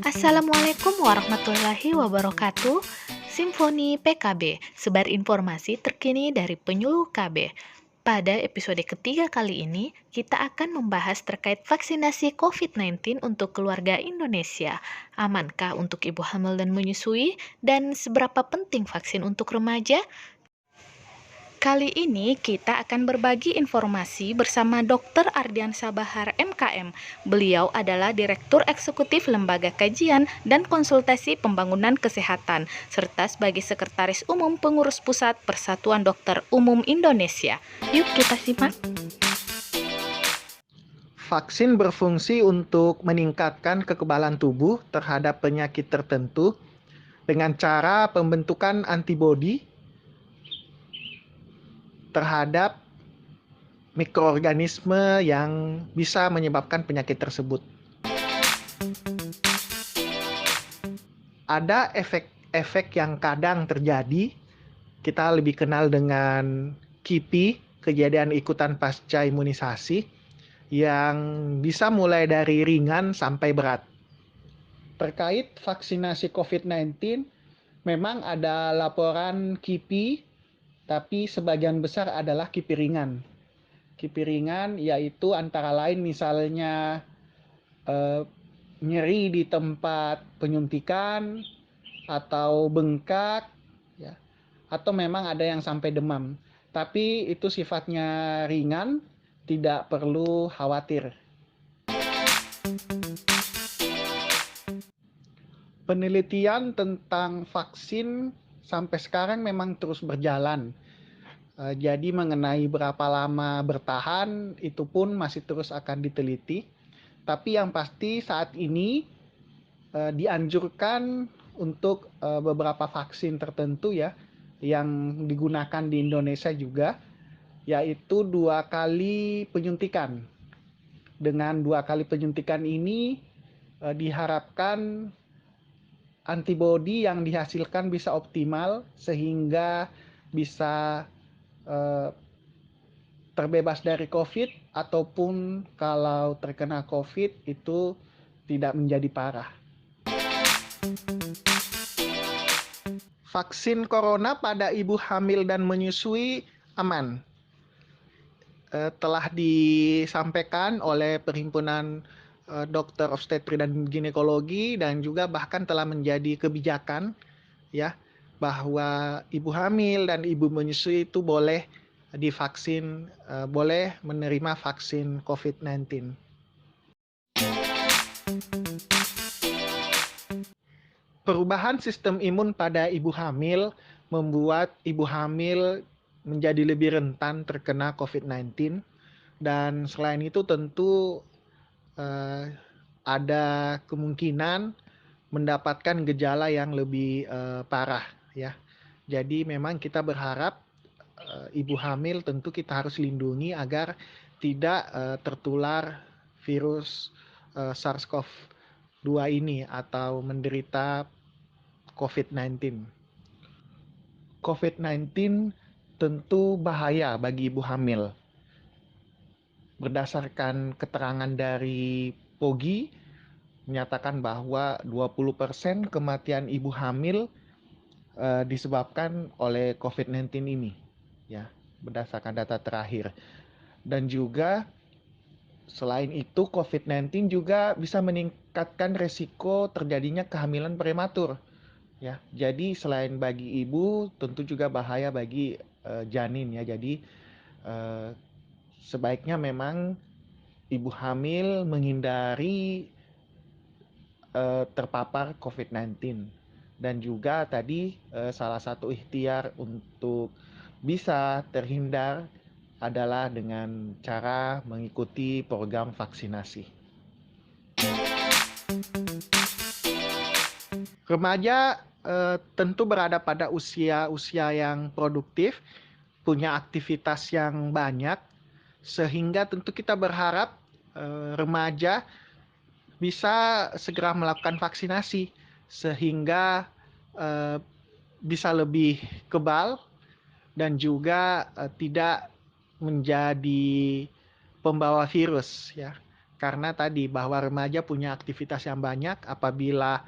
Assalamualaikum warahmatullahi wabarakatuh. Simfoni PKB, sebar informasi terkini dari penyuluh KB. Pada episode ketiga kali ini, kita akan membahas terkait vaksinasi COVID-19 untuk keluarga Indonesia. Amankah untuk ibu hamil dan menyusui? Dan seberapa penting vaksin untuk remaja? Kali ini kita akan berbagi informasi bersama Dr. Ardiansa Bahar MKM. Beliau adalah Direktur Eksekutif Lembaga Kajian dan Konsultasi Pembangunan Kesehatan, serta sebagai Sekretaris Umum Pengurus Pusat Persatuan Dokter Umum Indonesia. Yuk kita simak. Vaksin berfungsi untuk meningkatkan kekebalan tubuh terhadap penyakit tertentu dengan cara pembentukan antibodi terhadap mikroorganisme yang bisa menyebabkan penyakit tersebut. Ada efek-efek yang kadang terjadi, kita lebih kenal dengan KIPI, kejadian ikutan pasca imunisasi, yang bisa mulai dari ringan sampai berat. Terkait vaksinasi COVID-19, memang ada laporan KIPI, tapi sebagian besar adalah KIPI ringan. KIPI ringan yaitu antara lain misalnya nyeri di tempat penyuntikan, atau bengkak, ya, atau memang ada yang sampai demam. Tapi itu sifatnya ringan, tidak perlu khawatir. Penelitian tentang vaksin sampai sekarang memang terus berjalan. Jadi mengenai berapa lama bertahan itu pun masih terus akan diteliti. Tapi yang pasti saat ini dianjurkan untuk beberapa vaksin tertentu ya yang digunakan di Indonesia juga, yaitu 2 kali penyuntikan. Dengan 2 kali penyuntikan ini diharapkan antibodi yang dihasilkan bisa optimal sehingga bisa terbebas dari COVID, ataupun kalau terkena COVID itu tidak menjadi parah. Vaksin corona pada ibu hamil dan menyusui aman. Telah disampaikan oleh Perhimpunan Dokter Obstetri dan Ginekologi dan juga bahkan telah menjadi kebijakan ya bahwa ibu hamil dan ibu menyusui itu boleh divaksin, boleh menerima vaksin COVID-19. Perubahan sistem imun pada ibu hamil membuat ibu hamil menjadi lebih rentan terkena COVID-19, dan selain itu tentu ada kemungkinan mendapatkan gejala yang lebih parah ya. Jadi memang kita berharap ibu hamil tentu kita harus lindungi agar tidak tertular virus SARS-CoV-2 ini atau menderita COVID-19. COVID-19 tentu bahaya bagi ibu hamil. Berdasarkan keterangan dari POGI menyatakan bahwa 20% kematian ibu hamil disebabkan oleh COVID-19 ini ya, berdasarkan data terakhir. Dan juga selain itu COVID-19 juga bisa meningkatkan resiko terjadinya kehamilan prematur ya. Jadi selain bagi ibu tentu juga bahaya bagi janin ya. Jadi sebaiknya memang ibu hamil menghindari terpapar COVID-19. Dan juga tadi salah satu ikhtiar untuk bisa terhindar adalah dengan cara mengikuti program vaksinasi. Remaja tentu berada pada usia yang produktif, punya aktivitas yang banyak, sehingga tentu kita berharap remaja bisa segera melakukan vaksinasi sehingga bisa lebih kebal dan juga tidak menjadi pembawa virus ya. Karena tadi bahwa remaja punya aktivitas yang banyak, apabila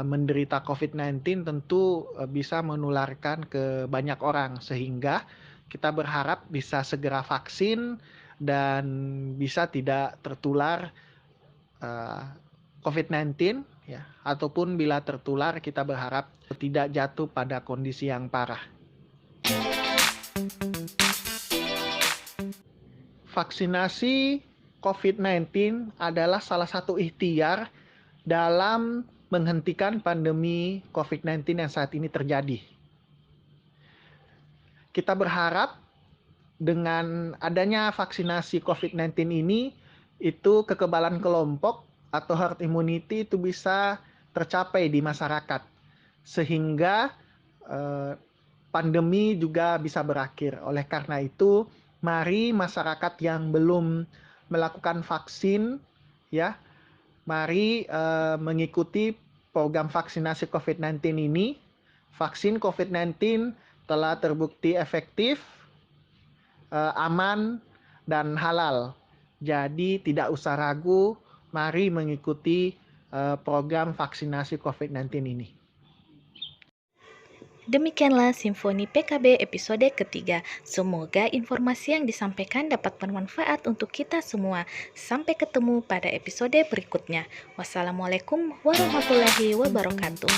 menderita COVID-19 tentu bisa menularkan ke banyak orang, sehingga kita berharap bisa segera vaksin dan bisa tidak tertular COVID-19 ya, ataupun bila tertular kita berharap tidak jatuh pada kondisi yang parah. Vaksinasi COVID-19 adalah salah satu ikhtiar dalam menghentikan pandemi COVID-19 yang saat ini terjadi. Kita berharap dengan adanya vaksinasi COVID-19 ini, itu kekebalan kelompok atau herd immunity itu bisa tercapai di masyarakat, sehingga pandemi juga bisa berakhir. Oleh karena itu, mari masyarakat yang belum melakukan vaksin, ya, mari mengikuti program vaksinasi COVID-19 ini. Vaksin COVID-19 telah terbukti efektif, aman, dan halal. Jadi tidak usah ragu, mari mengikuti program vaksinasi COVID-19 ini. Demikianlah Simfoni PKB episode ketiga. Semoga informasi yang disampaikan dapat bermanfaat untuk kita semua. Sampai ketemu pada episode berikutnya. Wassalamualaikum warahmatullahi wabarakatuh.